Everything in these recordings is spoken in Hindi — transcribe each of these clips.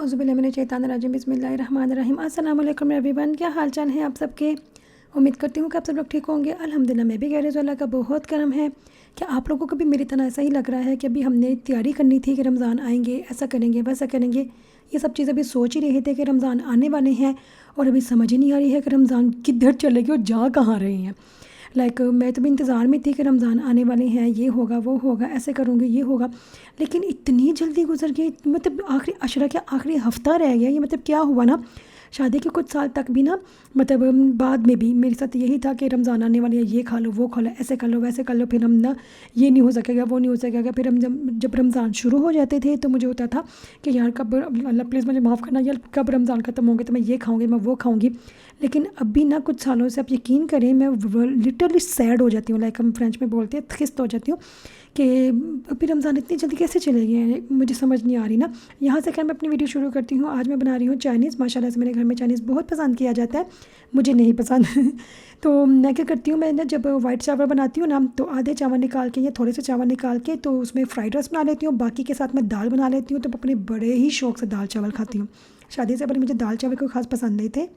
औज़ुबिल्लाहिमिनश्शैतानिर्रजीम बिस्मिल्लाहिर्रहमानिर्रहीम। अस्सलाम वालेकुम एवरीवन, क्या हाल चाल है आप सबके। उम्मीद करती हूँ कि आप सब लोग ठीक होंगे। अल्हम्दुलिल्लाह मैं भी खैरियत हूँ, अल्लाह का बहुत करम है। क्या आप लोगों को भी मेरी तरह ऐसा ही लग रहा है कि अभी हमने तैयारी करनी थी कि रमज़ान आएंगे, ऐसा करेंगे वैसा करेंगे। ये सब चीज़ अभी सोच ही रहे थे कि रमज़ान आने वाले हैं और अभी समझ ही नहीं आ रही है कि रमज़ान किधर चलेगी और जा कहाँ रहे हैं। मैं तो भी इंतज़ार में थी कि रमज़ान आने वाले हैं, ये होगा वो होगा, ऐसे करूँगी ये होगा। लेकिन इतनी जल्दी गुजर गई, मतलब आखिरी अशरा क्या आखिरी हफ़्ता रह गया। ये मतलब क्या हुआ ना, शादी के कुछ साल तक भी ना, मतलब बाद में भी मेरे साथ यही था कि रमज़ान आने वाली है, ये खा लो वो खा लो, ऐसे कर लो वैसे कर लो। फिर हम ना, ये नहीं हो सकेगा वो नहीं हो सकेगा। फिर हम जब रमज़ान शुरू हो जाते थे तो मुझे होता था कि यार कब, अल्लाह प्लीज़ मुझे माफ़ करना यार, कब रमज़ान ख़त्म होंगे तो मैं ये खाऊंगी मैं वो खाऊंगी। लेकिन अभी ना कुछ सालों से आप यकीन करें मैं लिटरली सैड हो जाती हूँ, लाइक हम फ्रेंच में बोलते हैं खिस्त हो जाती हूँ कि अभी रमज़ान इतनी जल्दी कैसे चले गए, मुझे समझ नहीं आ रही ना। यहाँ से खैर मैं अपनी वीडियो शुरू करती हूँ। आज मैं बना रही हूँ चाइनीज़। माशाल्लाह से मेरे घर में चाइनीज़ बहुत पसंद किया जाता है, मुझे नहीं पसंद तो मैं क्या करती हूँ, मैं ना जब वाइट चावल बनाती हूँ ना तो आधे चावल निकाल के या थोड़े से चावल निकाल के तो उसमें फ़्राइड राइस बना लेती हूँ, बाकी के साथ मैं दाल बना लेती हूँ। तो अपने बड़े ही शौक़ से दाल चावल खाती हूँ। शादी से पहले मुझे दाल चावल कोई ख़ास पसंद नहीं थे,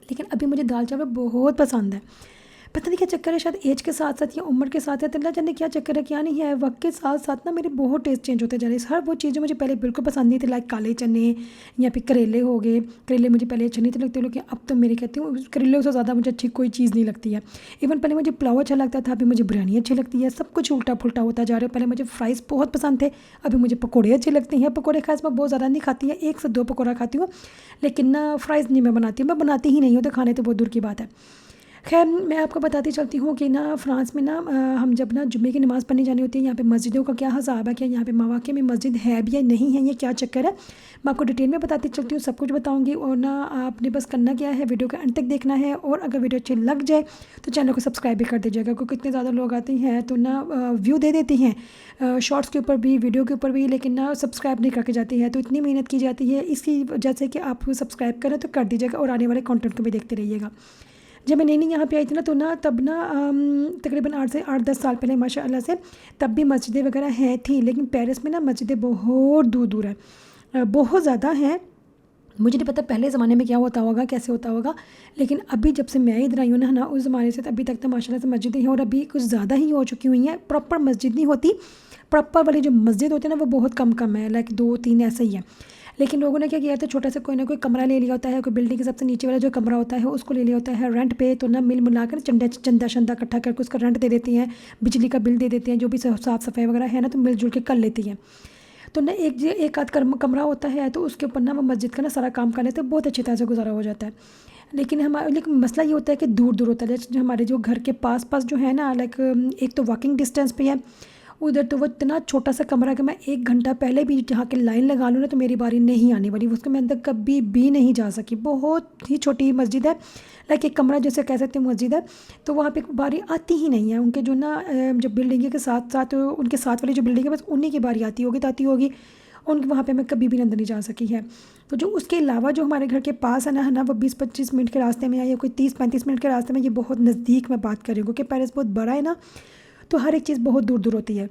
लेकिन अभी मुझे दाल चावल बहुत पसंद है। पता नहीं क्या चक्कर है, शायद एज के साथ साथ या उम्र के साथ है, अल्लाह जाने क्या चक्कर है क्या नहीं है। वक्त के साथ साथ ना मेरे बहुत टेस्ट चेंज होते जा रहे हैं। हर वो चीज़ जो मुझे पहले बिल्कुल पसंद नहीं थी, लाइक काले चने या फिर करेले हो गए। करेले मुझे पहले अच्छे नहीं थे लगते, लेकिन अब तो मेरे कहती हूँ करेले से ज़्यादा मुझे अच्छी कोई चीज़ नहीं लगती है। इवन पहले मुझे पुलाव अच्छा लगता था, अभी मुझे बिरयानी अच्छी लगती है। सब कुछ उल्टा पुल्टा होता जा रहा है। पहले मुझे फ्राइज़ बहुत पसंद थे, अभी मुझे पकौड़े अच्छे लगते हैं। पकौड़े खास मैं बहुत ज़्यादा नहीं खाती है, 1 से 2 पकौड़ा खाती हूँ, लेकिन ना फ्राइज़ नहीं मैं बनाती हूँ, मैं बनाती ही नहीं हूँ, तो खाने तो बहुत दूर की बात है। खैर मैं आपको बताती चलती हूँ कि ना फ्रांस में ना हम जब ना जुम्मे की नमाज़ पढ़ने जानी होती है, यहाँ पे मस्जिदों का क्या हिसाब है, क्या यहाँ पे मवाक़े में मस्जिद है भी या नहीं है, ये क्या चक्कर है, मैं आपको डिटेल में बताती चलती हूँ, सब कुछ बताऊँगी। और ना आपने बस करना क्या है, वीडियो का अंत तक देखना है। और अगर वीडियो अच्छी लग जाए तो चैनल को सब्सक्राइब भी कर दीजिएगा, क्योंकि इतने ज़्यादा लोग आते हैं तो ना व्यू दे देती हैं शॉर्ट्स के ऊपर भी वीडियो के ऊपर भी, लेकिन ना सब्सक्राइब नहीं करके जाती है। तो इतनी मेहनत की जाती है, इसकी वजह से कि आप सब्सक्राइब करें तो कर दीजिएगा और आने वाले कॉन्टेंट को भी देखते रहिएगा। जब मैं नई यहाँ पे आई थी ना तो ना तब ना तकरीबन 8 से 10 साल पहले माशाल्लाह से तब भी मस्जिदें वगैरह हैं थी, लेकिन पेरिस में ना मस्जिदें बहुत दूर दूर है, बहुत ज़्यादा हैं। मुझे नहीं पता पहले ज़माने में क्या होता होगा कैसे होता होगा, लेकिन अभी जब से मैं इधर आई हूँ ना उस ज़माने से अभी तक तो माशाल्लाह से मस्जिदें हैं, और अभी कुछ ज़्यादा ही हो चुकी हुई हैं। प्रॉपर मस्जिद नहीं होती, प्रॉपर वाली जो मस्जिद होती है ना वो बहुत कम कम है, लाइक 2-3 ऐसे ही है। लेकिन लोगों ने क्या किया था, छोटा सा कोई ना कोई कमरा ले लिया होता है, कोई बिल्डिंग के सबसे नीचे वाला जो कमरा होता है उसको ले लिया होता है रेंट पे। तो ना मिल मिला कर चंदा शंदा इकट्ठा करके उसका रेंट दे देती हैं, बिजली का बिल दे देते हैं, जो भी साफ़ सफाई वगैरह है ना तो मिलजुल के कर लेती हैं। तो ना एक आध कमरा होता है तो उसके ऊपर ना वो मस्जिद का ना सारा काम कर लेते हैं, बहुत अच्छी तरह से गुजारा हो जाता है। लेकिन मसला ये होता है कि दूर दूर होता है। जैसे हमारे जो घर के पास पास जो है ना, लाइक एक तो वॉकिंग डिस्टेंस पे है, उधर तो वो इतना छोटा सा कमरा कि मैं 1 घंटा पहले भी जहाँ के लाइन लगा लूँ ना तो मेरी बारी नहीं आने वाली, उसके मैं अंदर कभी भी नहीं जा सकी। बहुत ही छोटी मस्जिद है, लाइक एक कमरा जैसे कह सकते हैं मस्जिद है, तो वहाँ पे बारी आती ही नहीं है। उनके जो ना जो बिल्डिंग के साथ साथ उनके साथ वाली जो बिल्डिंग है बस उन्हीं की बारी आती होगी तो आती होगी, उनके वहाँ पे मैं कभी भी अंदर नहीं जा सकी है। तो जो उसके अलावा जो हमारे घर के पास है ना वो 20-25 मिनट के रास्ते में है, या कोई 30-35 मिनट के रास्ते में, ये बहुत नज़दीक मैं बात कर रही हूँ क्योंकि पेरिस बहुत बड़ा है ना, तो हर एक चीज़ बहुत दूर दूर होती है।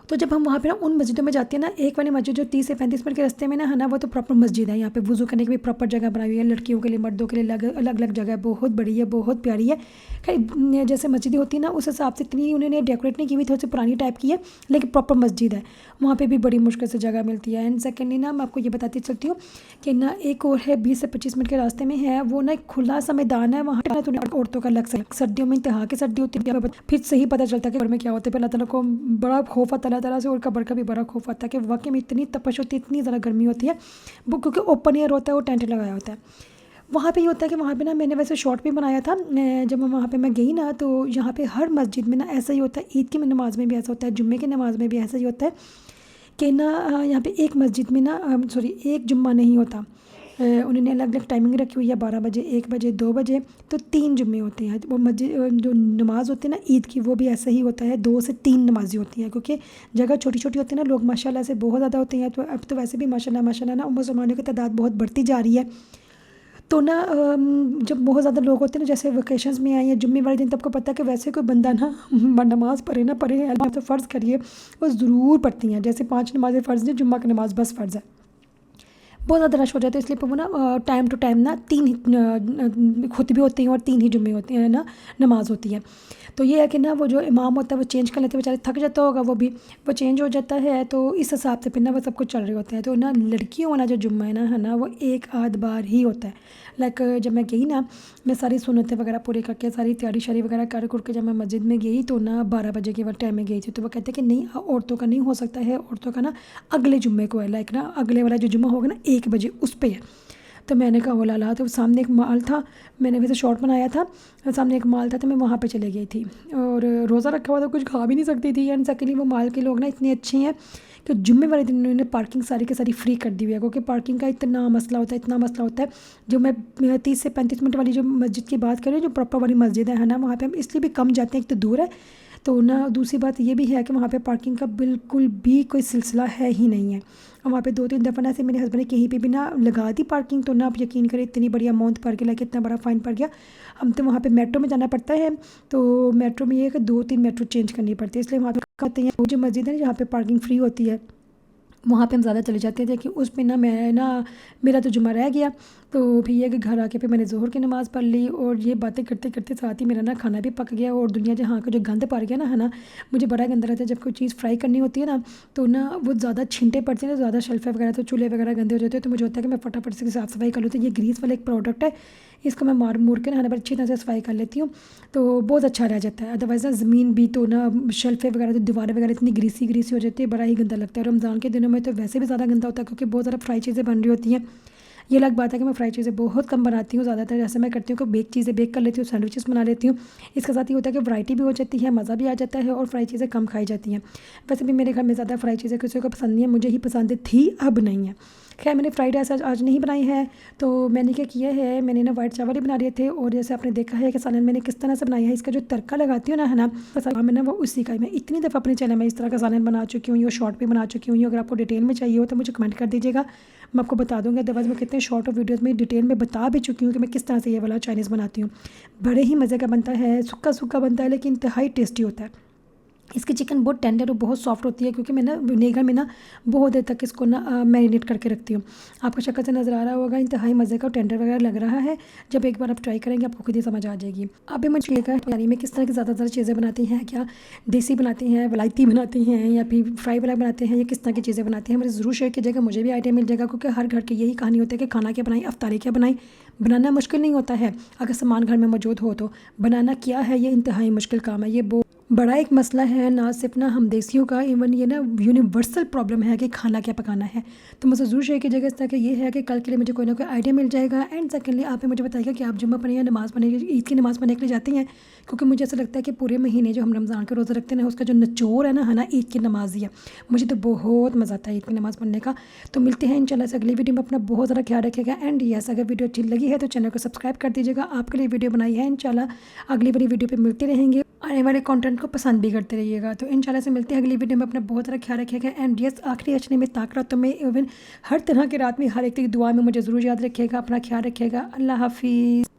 तो जब हम वहाँ पे ना उन मस्जिदों में जाते हैं ना, एक वाली मस्जिद जो 30 से 35 मिनट के रास्ते में ना है ना, वो तो प्रॉपर मस्जिद है। यहाँ पे वुज़ू करने की भी प्रॉपर जगह बनाई हुई है, लड़कियों के लिए मर्दों के लिए अलग अलग जगह है, बहुत बड़ी है बहुत प्यारी है। खैर जैसे मस्जिदें होती है ना उस हिसाब से इतनी उन्होंने डेकोरेट नहीं की हुई, थोड़ी सी पुरानी टाइप की है, लेकिन प्रॉपर मस्जिद है। वहाँ पर भी बड़ी मुश्किल से जगह मिलती है। एंड सेकेंडली ना मैं आपको ये बताती चलती हूँ कि ना एक और है 20 से 25 मिनट के रास्ते में है, वो ना एक खुला सा मैदान है, वहाँ पर तो औरतों का अलग से, सर्दियों में इंतहा की सर्दी होती है, फिर से ही पता चलता है कि घर में क्या होता है। अल्लाह ताला को बड़ा खौफ आता है अल्लाह ताला से, और कब्र का भी बड़ा खौफ आता है कि वाकई में इतनी तपश होती है, इतनी ज़्यादा गर्मी होती है, वो क्योंकि ओपन एयर होता है, वो टेंट लगाया होता है। वहाँ पे ये होता है कि वहाँ पे ना मैंने वैसे शॉर्ट भी बनाया था, जब मैं वहाँ पे मैं गई ना तो यहाँ पे हर मस्जिद में ना ऐसा ही होता है, ईद की नमाज़ में भी ऐसा होता है, जुम्मे की नमाज़ में भी ऐसा ही होता है कि ना यहाँ पे एक मस्जिद में ना एक जुम्मा नहीं होता, उन्होंने अलग अलग टाइमिंग रखी हुई है, 12 बजे 1 बजे 2 बजे, तो 3 जुम्मे होते हैं। वो मस्जिद जो नमाज़ होती है ना ईद की, वो भी ऐसा ही होता है, 2 से 3 नमाज़ी होती हैं, क्योंकि जगह छोटी छोटी होती है ना, लोग माशाल्लाह से बहुत ज़्यादा होते हैं। तो अब तो वैसे भी माशाल्लाह ना मुसलमानों की तादाद बहुत बढ़ती जा रही है। तो ना जब बहुत ज़्यादा लोग होते हैं ना, जैसे वेकेशंस में आए या जुम्मे वाले दिन, तो आपको पता है कि वैसे कोई बंदा ना नमाज़ पढ़े ना पढ़े, अल्लाह तो फ़र्ज़ करिए वो ज़रूर पढ़ती हैं। जैसे 5 नमाज़ें फ़र्ज़ हैं, जुम्मा की नमाज़ बस फ़र्ज़ है। बहुत ज़्यादा रश हो जाता है, इसलिए वो ना टाइम टू टाइम ना 3 खुतबे होते हैं और 3 ही जुम्मे होते हैं ना, नमाज़ होती है। तो ये है कि ना वो जो इमाम होता है वो चेंज कर लेते हैं, बेचारे थक जाता होगा वो भी, वो चेंज हो जाता है। तो इस हिसाब से फिर ना वो सब कुछ चल रहे होते हैं। तो ना लड़कियों वाला जो जुम्मा है ना वो एक आध बार ही होता है। लाइक जब मैं गई ना, मैं सारी सुन्नतें वगैरह पूरी करके सारी तैयारी शारी वगैरह कर के जब मैं मस्जिद में गई तो ना 12 बजे के वक्त टाइम में गई थी। तो वो कहते हैं कि नहीं औरतों का नहीं हो सकता है, औरतों का ना अगले जुम्मे को है, लाइक ना अगले वाला जो जुम्मा होगा ना 1 बजे उस पर है। तो मैंने कहा ओला ला, तो सामने एक माल था, मैंने वैसे शॉर्ट बनाया था, सामने एक माल था तो मैं वहाँ पे चले गई थी और रोज़ा रखा हुआ था, कुछ खा भी नहीं सकती थी। एंड सेकेंडली वो माल के लोग ना इतने अच्छे हैं कि जुम्मे वाले दिन उन्होंने पार्किंग सारी की सारी फ्री कर दी हुई है, क्योंकि पार्किंग का इतना मसला होता है, इतना मसला होता है। जो मैं 30 से 35 मिनट वाली जो मस्जिद की बात करें, जो प्रॉपर वाली मस्जिद है ना, वहाँ पर हम इसलिए भी कम जाते हैं, एक तो दूर है, तो ना दूसरी बात ये भी है कि वहाँ पे पार्किंग का बिल्कुल भी कोई सिलसिला है ही नहीं है। और वहाँ पे 2-3 दफ़ा ना ऐसे मेरे हस्बैंड ने कहीं पे भी ना लगा दी पार्किंग, तो ना आप यकीन करें इतनी बड़ी अमाउंट पड़ गया, लाइक इतना बड़ा फ़ाइन पड़ गया। हम तो वहाँ पे मेट्रो में जाना पड़ता है, तो मेट्रो में ये है कि 2-3 मेट्रो चेंज करनी पड़ती है, इसलिए वहाँ पे कहते हैं वो जो मस्जिद है जहाँ पे पार्किंग फ्री होती है वहाँ पे हम ज़्यादा चले जाते थे कि उस पे ना मैं ना मेरा तो जुम्मा रह गया। तो फिर ये कि घर आके फिर मैंने ज़ोहर की नमाज़ पढ़ ली और ये बातें करते करते साथ ही मेरा ना खाना भी पक गया और दुनिया जहाँ का जो गंद पड़ गया ना है ना, मुझे बड़ा गंदा रहता है जब कोई चीज़ फ्राई करनी होती है ना, तो ना वो ज़्यादा छींटे पड़ते हैं ना, ज़्यादा शल्फे वगैरह, तो चूल्हे वगैरह गंदे हो जाते हैं। तो मुझे होता है कि मैं फटाफट से साफ़ सफाई कर लूँ। तो ये ग्रीस वाला एक प्रोडक्ट है, इसको मैं मार मूर के ना अच्छी तरह से सफाई कर लेती हूँ, तो बहुत अच्छा रह जाता है। अदरवाइज़ ना ज़मीन भी तो ना शल्फे वगैरह तो दीवारें वगैरह इतनी ग्रीसी ग्रीसी हो जाती है, बड़ा ही गंदा लगता है। रमज़ान के दिनों में तो वैसे भी ज़्यादा गंदा होता है क्योंकि बहुत ज़्यादा फ्राई चीज़ें बन रही होती हैं। ये अलग बात है कि मैं फ्राई चीज़ें बहुत कम बनाती हूँ, ज़्यादातर जैसे मैं करती हूँ कि बेक चीज़ें बेक कर लेती हूँ, सैंडविचेस बना लेती हूँ। इसके साथ ये होता है कि वैरायटी भी हो जाती है, मज़ा भी आ जाता है और फ्राई चीज़ें कम खाई जाती हैं। वैसे भी मेरे घर में ज़्यादा फ्राई चीज़ें किसी को पसंद नहीं है, मुझे ही पसंद थी, अब नहीं है। खैर मैंने फ्राइड राइस आज नहीं बनाई है, तो मैंने क्या किया है, मैंने ना वाइट चावल ही बना लिए थे और जैसे आपने देखा है कि सालन मैंने किस तरह से बनाया है, इसका जो तड़का लगाती हूँ ना है ना, मैं ना वो उसी का मैं इतनी दफ़ा अपने चैनल में इस तरह का सालन बना चुकी हूँ, ये शॉर्ट भी बना चुकी हूँ। अगर आपको डिटेल में चाहिए हो तो मुझे कमेंट कर दीजिएगा, मैं आपको बता दूँगी। अदरवाइज़ मैं कितने शॉर्ट और वीडियोज़ में डिटेल में बता भी चुकी हूँ कि मैं किस तरह से ये वाला चाइनीज़ बनाती हूँ। बड़े ही मज़े का बनता है, सूखा सूखा बनता है लेकिन इंतहाई टेस्टी होता है। इसकी चिकन बहुत टेंडर और बहुत सॉफ्ट होती है क्योंकि मैं ना विनेगर में ना बहुत देर तक इसको ना मैरिनेट करके रखती हूँ। आपको शक्ल से नज़र आ रहा होगा इंतहाई मज़े का टेंडर वगैरह लग रहा है। जब एक बार आप ट्राई करेंगे आपको खुद ही समझ आ जाएगी। अभी मुझे लेकर यानी मैं किस तरह की ज़्यादातर चीज़ें बनाती हैं, क्या देसी बनाती हैं, वलायती बनाती हैं या फिर फ्राई वाला बनाते हैं, या किस तरह की चीज़ें बनाती हैं, मुझे ज़रूर शेयर कीजिएगा, मुझे भी आइडिया मिल जाएगा। क्योंकि हर घर की यही कहानी होती है कि खाना क्या बनाई, अफ्तारी क्या बनाई। बनाना मुश्किल नहीं होता है अगर सामान घर में मौजूद हो, तो बनाना क्या है ये इंतहाई मुश्किल काम है। ये बड़ा एक मसला है, ना सिर्फ ना हम देसियों का, इवन ये ना यूनिवर्सल प्रॉब्लम है कि खाना क्या पकाना है। तो मुझे ज़रूर शेयर कीजिएगा इस तरह के, ये है कि कल के लिए मुझे कोई ना कोई आइडिया मिल जाएगा। एंड सेकेंडली आप मुझे बताइएगा कि आप जुम्मा पढ़ने या नमाज़ पढ़ने, ईद की नमाज़ पढ़ने के लिए जाती हैं, क्योंकि मुझे ऐसा लगता है कि पूरे महीने जो हम रमज़ान के रोज़े रखते हैं ना, उसका जो निचोड़ है ना ईद की नमाज ही है। मुझे तो बहुत मज़ा आता है ईद की नमाज़ पढ़ने का। तो मिलते हैं इंशाल्लाह से अगली वीडियो में। अपना बहुत ज़्यादा ख्याल रखिएगा। एंड यस, अगर वीडियो अच्छी लगी है तो चैनल को सब्सक्राइब कर दीजिएगा, आपके लिए वीडियो बनाई है। इंशाल्लाह अगली बड़ी वीडियो पे मिलते रहेंगे, आने वाले कंटेंट को पसंद भी करते रहिएगा। तो इंशाल्लाह से मिलते हैं अगली वीडियो में। अपना बहुत ज़्यादा ख्याल रखिएगा। एंड यस, आखिरी अचने में ताकत में इवन हर तरह की रात में हर एक दुआ में मुझे ज़रूर याद रखिएगा। अपना ख्याल रखिएगा। अल्लाह हाफिज़।